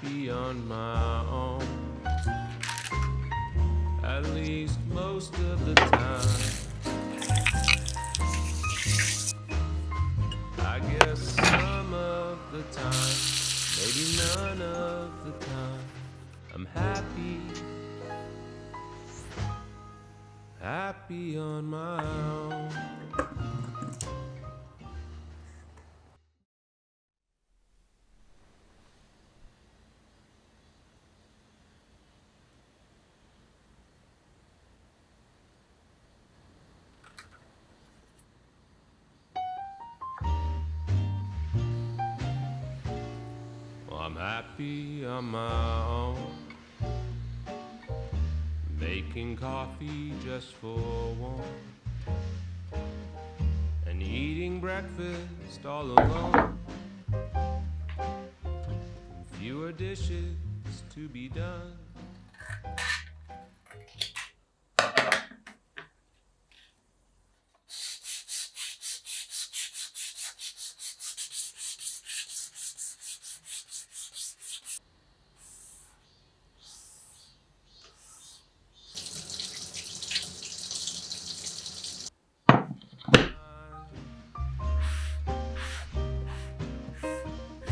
happy on my own, at least most of the time. I guess some of the time, maybe none of the time, I'm happy on my own. Well, I'm happy on my own, making coffee just for one, and eating breakfast all alone. Fewer dishes to be done.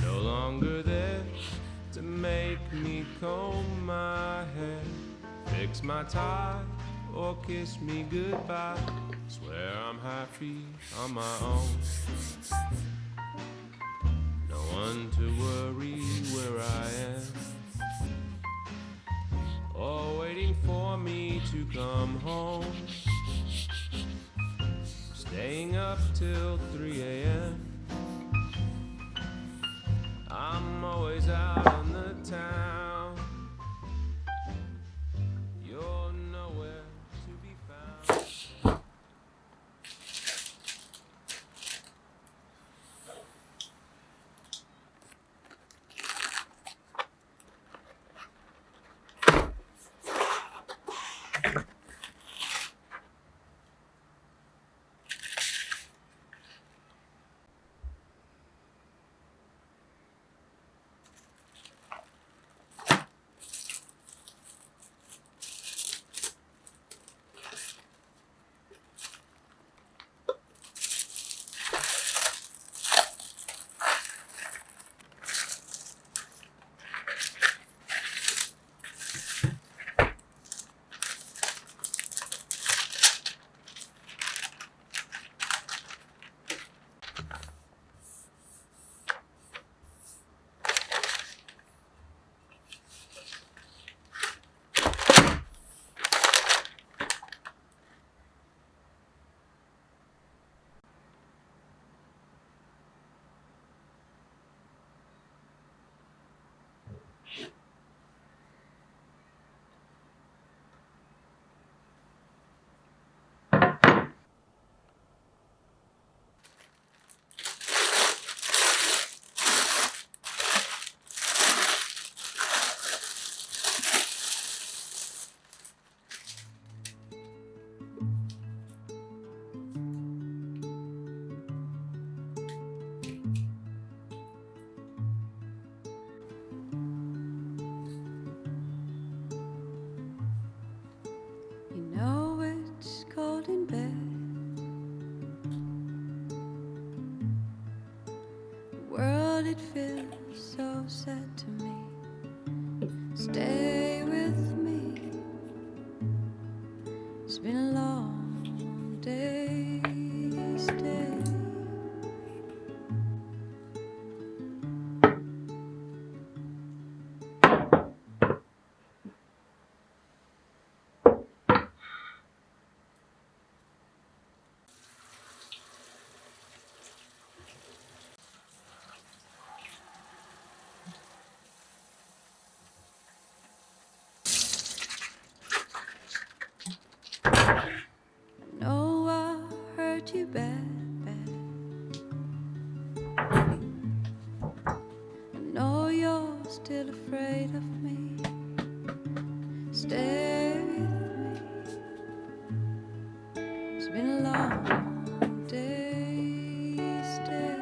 No longer there to make me comb my hair, fix my tie, or kiss me goodbye. Swear I'm happy on my own. No one to worry where I am, or waiting for me to come home. Staying up till 3 a.m. I'm always out in the town. You're nowhere to be found. You know it's cold in bed. The world, it feels so sad to me. Stay with me. It's been a long day. Stay. No, I hurt you bad, bad. I know you're still afraid of me. Stay with me. It's been a long day. Stay.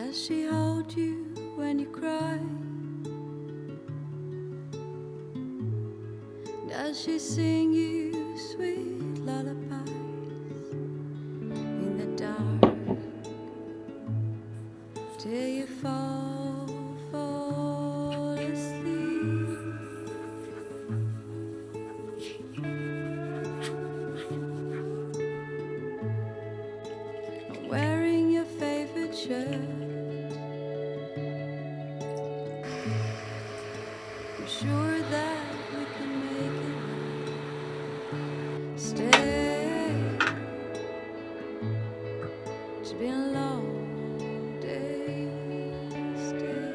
Does she hold you when you cry? Does she sing you sweet lullabies in the dark till you fall asleep? Wearing your favorite shirt, I'm sure that we can make it. Stay. It's been a long day. Stay.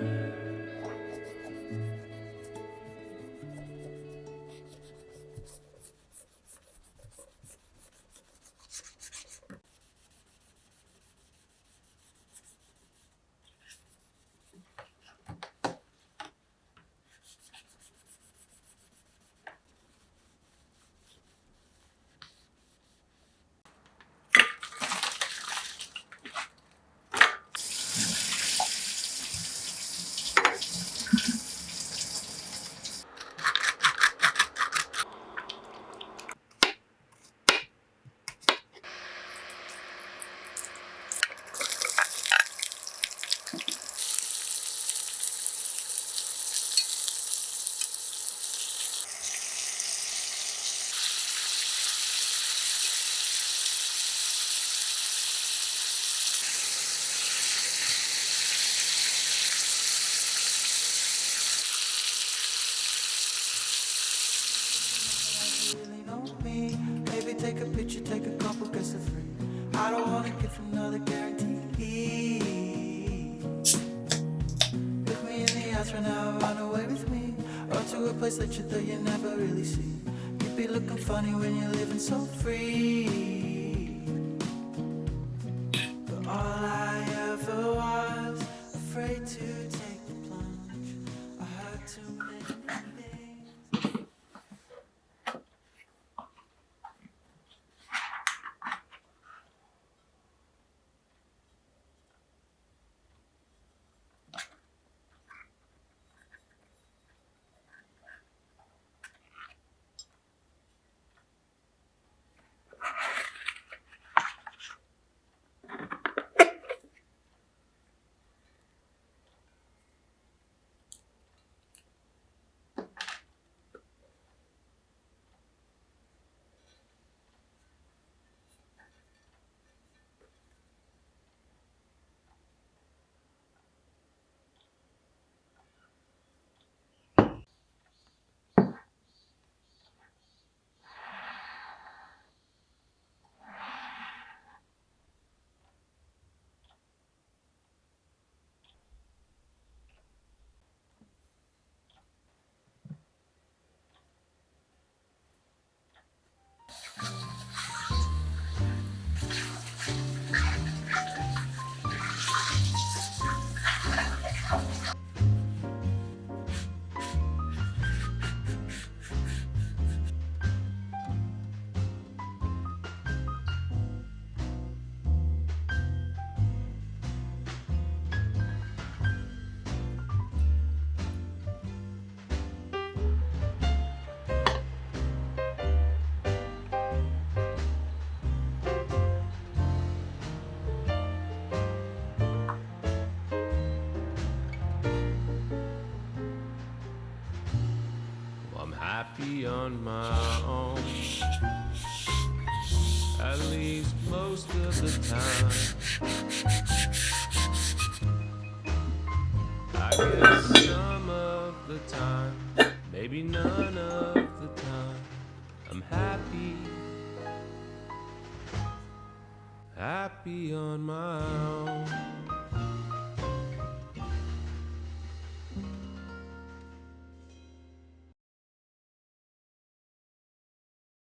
Really know me. Maybe take a picture, take a couple, guess for free. I don't wanna give another guarantee. Look me in the eyes right now, run away with me, or to a place that you thought you never really see. You'd be looking funny when you're living so free. But all I ever was, afraid to take the plunge. I heard too many things. I'm happy on my own, at least most of the time. I guess some of the time, maybe none of the time, I'm happy, happy on my own.